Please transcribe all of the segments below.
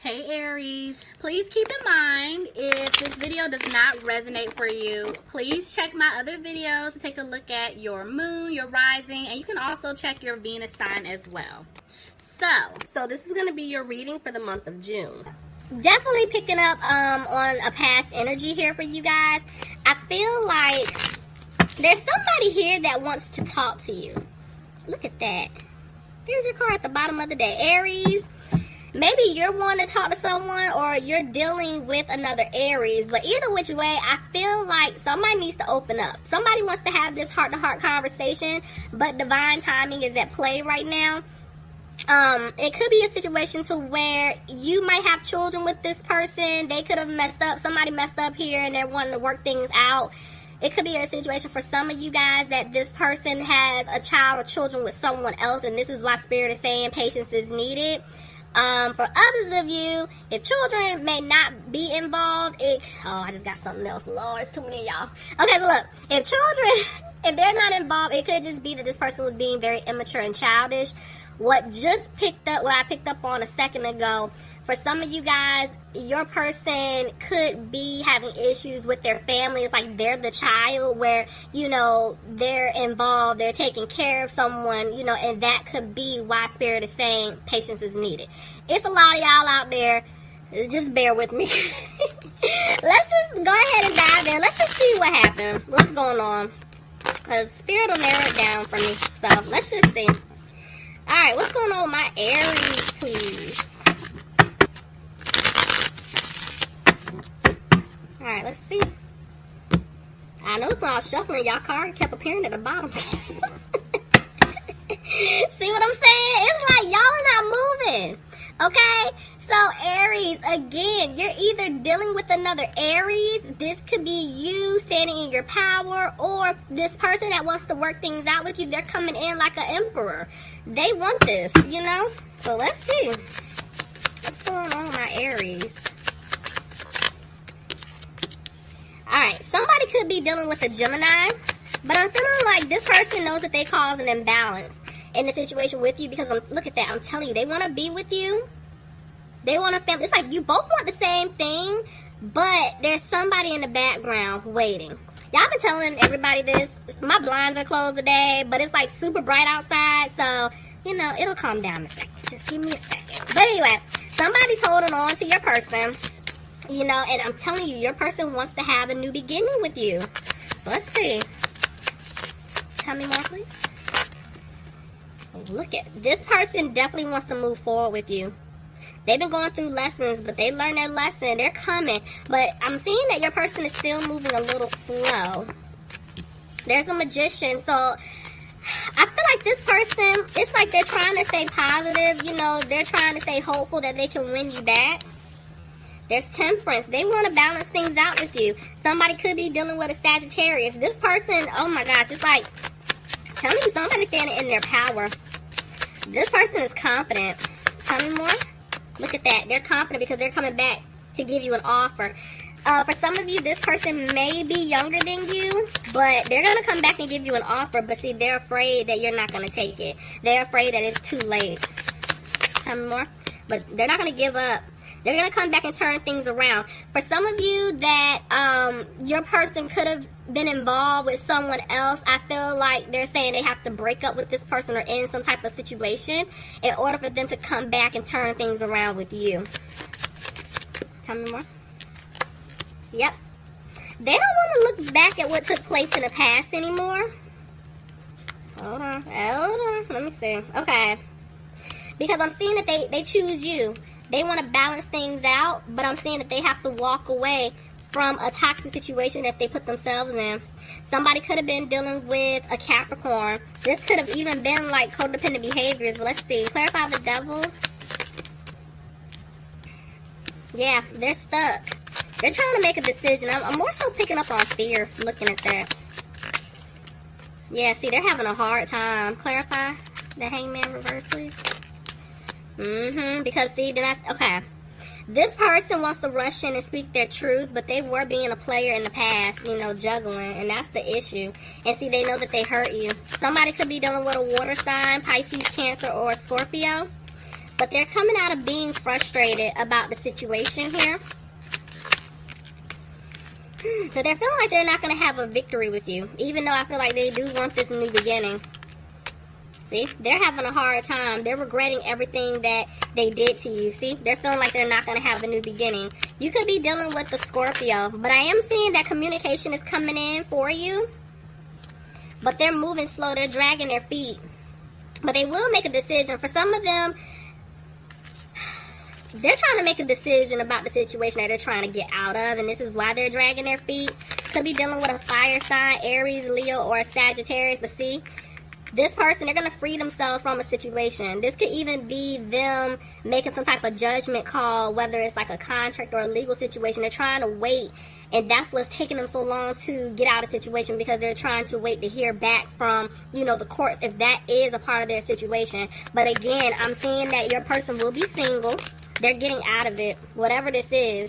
Hey Aries, please keep in mind if this video does not resonate for you, please check my other videos to take a look at your moon, your rising, and you can also check your Venus sign as well. So this is going to be your reading for the month of June. Definitely picking up on a past energy here for you guys. I feel like there's somebody here that wants to talk to you. Look at that. There's your card at the bottom of the day, Aries. Maybe you're wanting to talk to someone or you're dealing with another Aries. But either which way, I feel like somebody needs to open up. Somebody wants to have this heart-to-heart conversation, but divine timing is at play right now. It could be a situation to where you might have children with this person. They could have messed up. Somebody messed up here and they're wanting to work things out. It could be a situation for some of you guys that this person has a child or children with someone else, and this is why Spirit is saying patience is needed. For others of you, if children may not be involved, I just got something else. Lord, it's too many of y'all. Okay, so look, if children, if they're not involved, it could just be that this person was being very immature and childish. What I picked up on a second ago, for some of you guys, your person could be having issues with their family. It's like they're the child where, they're involved, they're taking care of someone, and that could be why Spirit is saying patience is needed. It's a lot of y'all out there. Just bear with me. Let's just go ahead and dive in. Let's just see what happened. What's going on? Because Spirit will narrow it down for me. So let's just see. Alright, what's going on with my Aries, please? Alright, let's see. I noticed when I was shuffling, y'all card kept appearing at the bottom. See what I'm saying? It's like y'all are not moving. Okay? So, Aries, again, you're either dealing with another Aries. This could be you standing in your power, or this person that wants to work things out with you. They're coming in like an emperor. They want this, So, let's see. What's going on with my Aries? Alright, somebody could be dealing with a Gemini, but I'm feeling like this person knows that they cause an imbalance in the situation with you, because look at that. I'm telling you, they want to be with you. They want a family. It's like you both want the same thing, but there's somebody in the background waiting. Y'all been telling everybody this. My blinds are closed today, but it's like super bright outside, so, it'll calm down a second. Just give me a second. But anyway, somebody's holding on to your person, and I'm telling you, your person wants to have a new beginning with you. So let's see. Tell me more, please. Look at this person definitely wants to move forward with you. They've been going through lessons, but they learned their lesson. They're coming. But I'm seeing that your person is still moving a little slow. There's a Magician. So I feel like this person, it's like they're trying to stay positive. They're trying to stay hopeful that they can win you back. There's Temperance. They want to balance things out with you. Somebody could be dealing with a Sagittarius. This person, oh my gosh, it's like, tell me somebody's standing in their power. This person is confident. Tell me more. Look at that. They're confident because they're coming back to give you an offer. For some of you, this person may be younger than you, but they're going to come back and give you an offer. But see, they're afraid that you're not going to take it. They're afraid that it's too late. Tell me more. But they're not going to give up. They're going to come back and turn things around. For some of you that your person could have been involved with someone else, I feel like they're saying they have to break up with this person or end some type of situation in order for them to come back and turn things around with you. Tell me more. Yep. They don't want to look back at what took place in the past anymore. Hold on. Let me see. Okay. Because I'm seeing that they choose you. They want to balance things out, but I'm seeing that they have to walk away from a toxic situation that they put themselves in. Somebody could have been dealing with a Capricorn. This could have even been like codependent behaviors. But let's see. Clarify the Devil. Yeah, they're stuck. They're trying to make a decision. I'm more so picking up on fear looking at that. Yeah, see, they're having a hard time. Clarify the Hangman reverse, please. Because see, okay. This person wants to rush in and speak their truth, but they were being a player in the past, juggling, and that's the issue. And see, they know that they hurt you. Somebody could be dealing with a water sign, Pisces, Cancer, or Scorpio. But they're coming out of being frustrated about the situation here. So they're feeling like they're not going to have a victory with you, even though I feel like they do want this new beginning. See, they're having a hard time. They're regretting everything that they did to you. See, they're feeling like they're not going to have a new beginning. You could be dealing with the Scorpio, but I am seeing that communication is coming in for you. But they're moving slow. They're dragging their feet. But they will make a decision. For some of them, they're trying to make a decision about the situation that they're trying to get out of, and this is why they're dragging their feet. Could be dealing with a fire sign, Aries, Leo, or a Sagittarius. But see, this person, they're going to free themselves from a situation. This could even be them making some type of judgment call, whether it's like a contract or a legal situation. They're trying to wait, and that's what's taking them so long to get out of the situation, because they're trying to wait to hear back from, you know, the courts, if that is a part of their situation. But again, I'm seeing that your person will be single. They're getting out of it, whatever this is.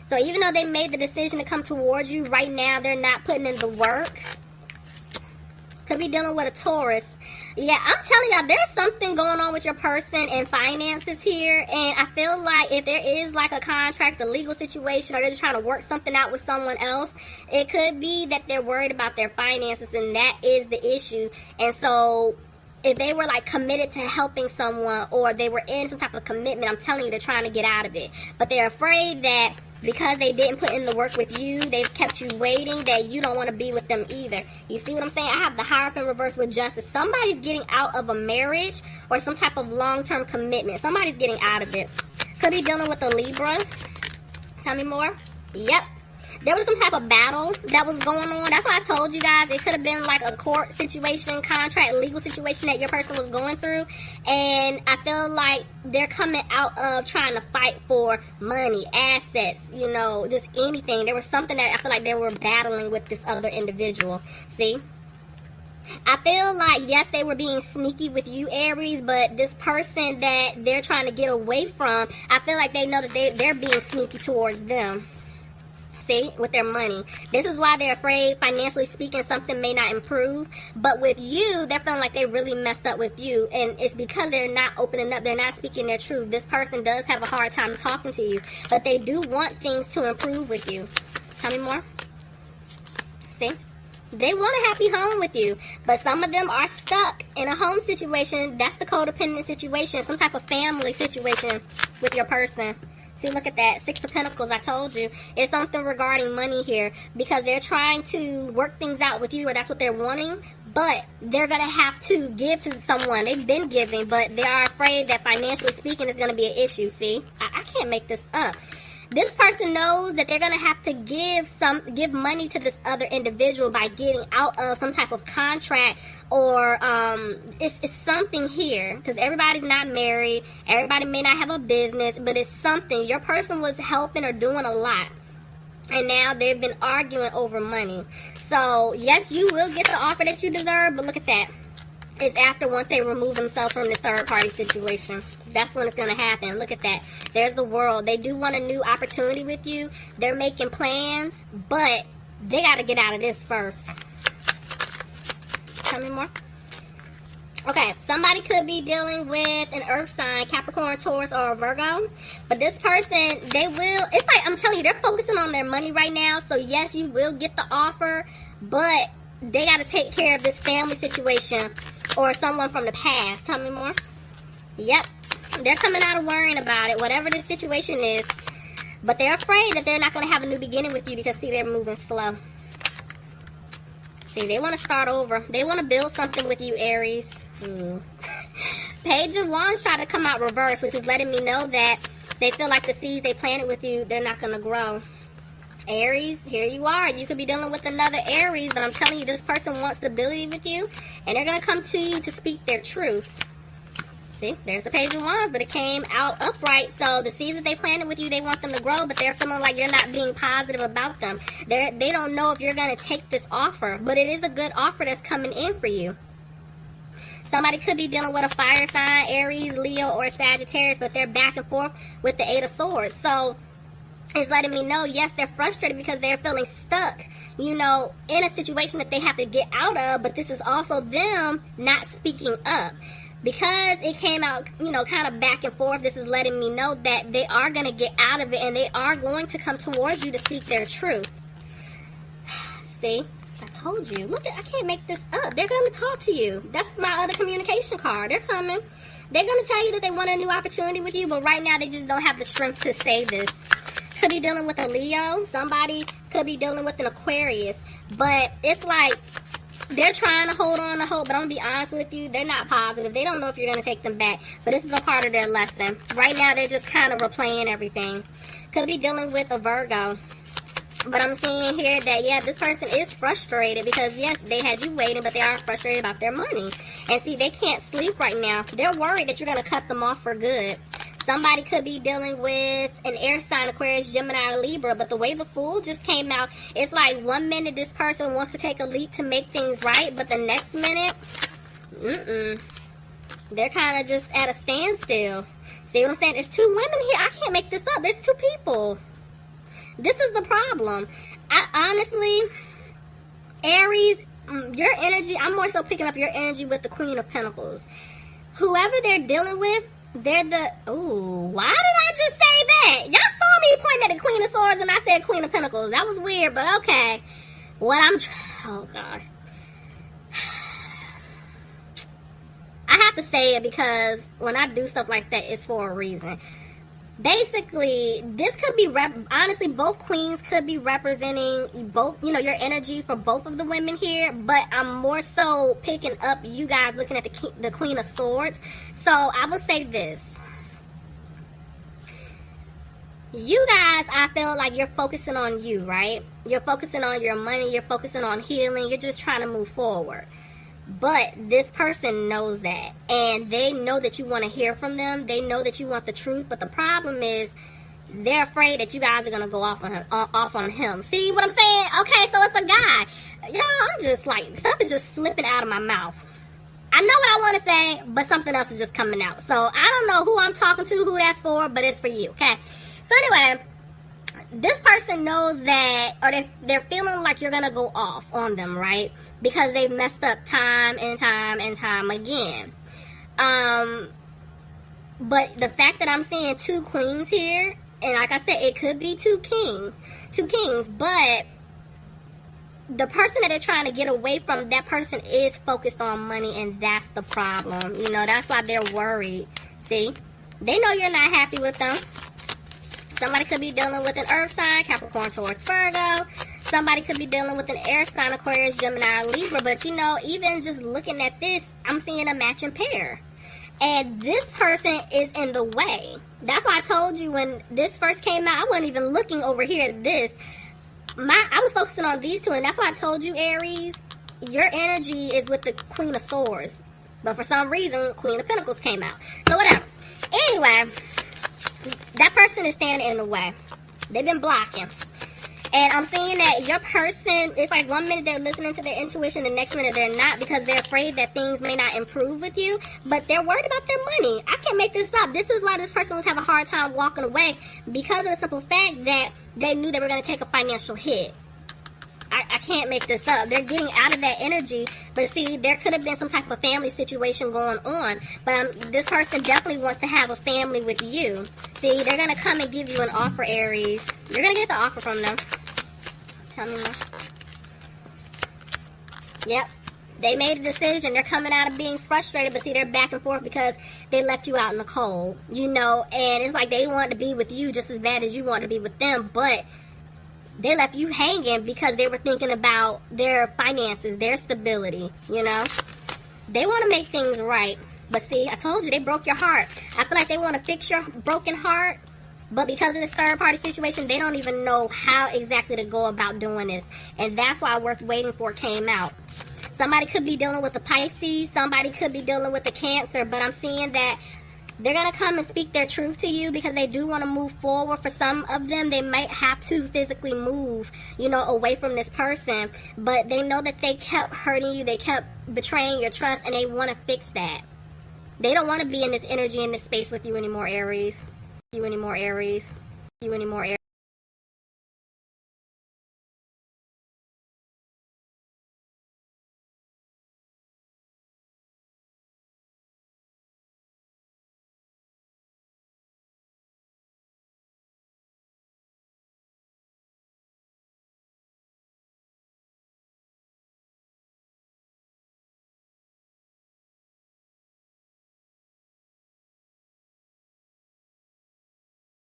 So even though they made the decision to come towards you, right now they're not putting in the work. Could be dealing with a Taurus. Yeah, I'm telling y'all, there's something going on with your person and finances here. And I feel like if there is like a contract, a legal situation, or they're just trying to work something out with someone else, it could be that they're worried about their finances, and that is the issue. And so if they were like committed to helping someone, or they were in some type of commitment, I'm telling you, they're trying to get out of it. But they're afraid that because they didn't put in the work with you, they've kept you waiting, that you don't want to be with them either. You see what I'm saying? I have the Hierophant reversed with Justice. Somebody's getting out of a marriage or some type of long-term commitment. Somebody's getting out of it. Could be dealing with a Libra. Tell me more. Yep. There was some type of battle that was going on. That's why I told you guys it could have been like a court situation, contract, legal situation that your person was going through. And I feel like they're coming out of trying to fight for money, assets, you know, just anything. There was something that I feel like they were battling with this other individual. See? I feel like, yes, they were being sneaky with you, Aries, but this person that they're trying to get away from, I feel like they know that they're being sneaky towards them. See, with their money. This is why they're afraid, financially speaking, something may not improve. But with you, they're feeling like they really messed up with you. And it's because they're not opening up. They're not speaking their truth. This person does have a hard time talking to you. But they do want things to improve with you. Tell me more. See? They want a happy home with you. But some of them are stuck in a home situation. That's the codependent situation. Some type of family situation with your person. See, look at that. 6 of Pentacles, I told you. It's something regarding money here, because they're trying to work things out with you, or that's what they're wanting, but they're going to have to give to someone. They've been giving, but they are afraid that financially speaking is going to be an issue, see? I can't make this up. This person knows that they're going to have to give money to this other individual by getting out of some type of contract, or it's something here, because everybody's not married, everybody may not have a business, but it's something. Your person was helping or doing a lot, and now they've been arguing over money. So yes, you will get the offer that you deserve, but look at that. It's after, once they remove themselves from this third party situation. That's when it's going to happen. Look at that. There's the World. They do want a new opportunity with you. They're making plans, but they got to get out of this first. Tell me more. Okay, somebody could be dealing with an earth sign, Capricorn, Taurus, or a Virgo. But this person, they will, it's like, I'm telling you, they're focusing on their money right now. So yes, you will get the offer, but they got to take care of this family situation or someone from the past. Tell me more. Yep. They're coming out of worrying about it, whatever the situation is. But they're afraid that they're not going to have a new beginning with you, because, see, they're moving slow. See, they want to start over. They want to build something with you, Aries. Page of Wands try to come out reverse, which is letting me know that they feel like the seeds they planted with you, they're not going to grow. Aries, here you are. You could be dealing with another Aries, but I'm telling you, this person wants stability with you, and they're going to come to you to speak their truth. See, there's the Page of Wands, but it came out upright. So the seeds that they planted with you, they want them to grow, but they're feeling like you're not being positive about them. They don't know if you're going to take this offer, but it is a good offer that's coming in for you. Somebody could be dealing with a fire sign, Aries, Leo, or Sagittarius, but they're back and forth with the 8 of Swords. So it's letting me know, yes, they're frustrated because they're feeling stuck, you know, in a situation that they have to get out of, but this is also them not speaking up. because it came out, you know, kind of back and forth, this is letting me know that they are going to get out of it and they are going to come towards you to speak their truth. See? I told you. Look, I can't make this up. They're going to talk to you. That's my other communication card. They're coming. They're going to tell you that they want a new opportunity with you, but right now they just don't have the strength to say this. Could be dealing with a Leo. Somebody could be dealing with an Aquarius. But it's like they're trying to hold on to hope, but I'm going to be honest with you, they're not positive. They don't know if you're going to take them back, but this is a part of their lesson. Right now, they're just kind of replaying everything. Could be dealing with a Virgo. But I'm seeing here that, yeah, this person is frustrated because, yes, they had you waiting, but they are frustrated about their money. And see, they can't sleep right now. They're worried that you're going to cut them off for good. Somebody could be dealing with an air sign, Aquarius, Gemini, or Libra, but the way the Fool just came out, it's like 1 minute this person wants to take a leap to make things right, but the next minute, they're kind of just at a standstill. See what I'm saying? There's 2 women here. I can't make this up. There's 2 people. This is the problem. Honestly, Aries, your energy, I'm more so picking up your energy with the Queen of Pentacles. Whoever they're dealing with, they're the, ooh, why did I just say that? Y'all saw me pointing at the Queen of Swords and I said Queen of Pentacles. That was weird, but okay. Oh God. I have to say it because when I do stuff like that, it's for a reason. Basically, this could be, honestly, both queens could be representing both, you know, your energy for both of the women here, but I'm more so picking up you guys looking at the Queen of Swords. So I will say this. You guys, I feel like you're focusing on you, right? You're focusing on your money. You're focusing on healing. You're just trying to move forward. But this person knows that. And they know that you want to hear from them. They know that you want the truth. But the problem is they're afraid that you guys are going to go off on him. See what I'm saying? Okay, so it's a guy. Y'all, I'm just like, stuff is just slipping out of my mouth. I know what I want to say, but something else is just coming out. So I don't know who I'm talking to, who that's for, but it's for you, okay? So anyway, this person knows that, or they're feeling like you're going to go off on them, right? Because they've messed up time and time and time again. But the fact that I'm seeing 2 queens here, and like I said, it could be 2 kings, but the person that they're trying to get away from, that person is focused on money, and that's the problem. You know, that's why they're worried. See? They know you're not happy with them. Somebody could be dealing with an earth sign, Capricorn, Taurus, Virgo. Somebody could be dealing with an air sign, Aquarius, Gemini, or Libra. But, you know, even just looking at this, I'm seeing a matching pair. And this person is in the way. That's why I told you when this first came out, I wasn't even looking over here at this. I was focusing on these 2, and that's why I told you, Aries, your energy is with the Queen of Swords. But for some reason, Queen of Pentacles came out. So whatever. Anyway, that person is standing in the way. They've been blocking. And I'm seeing that your person, it's like 1 minute they're listening to their intuition, the next minute they're not, because they're afraid that things may not improve with you, but they're worried about their money. I can't make this up. This is why this person was having a hard time walking away, because of the simple fact that they knew they were going to take a financial hit. I can't make this up. They're getting out of that energy. But see, there could have been some type of family situation going on. But this person definitely wants to have a family with you. See, they're going to come and give you an offer, Aries. You're going to get the offer from them. Tell me more. Yep. They made a decision. They're coming out of being frustrated. But see, they're back and forth because they left you out in the cold. You know, and it's like they want to be with you just as bad as you want to be with them. But they left you hanging because they were thinking about their finances, their stability, you know. They want to make things right. But see, I told you, they broke your heart. I feel like they want to fix your broken heart. But because of this third-party situation, they don't even know how exactly to go about doing this. And that's why Worth Waiting For came out. Somebody could be dealing with the Pisces. Somebody could be dealing with the Cancer. But I'm seeing that they're going to come and speak their truth to you because they do want to move forward. For some of them, they might have to physically move, you know, away from this person. But they know that they kept hurting you. They kept betraying your trust, and they want to fix that. They don't want to be in this energy, in this space with you anymore, Aries. You anymore, Aries. You anymore, Aries.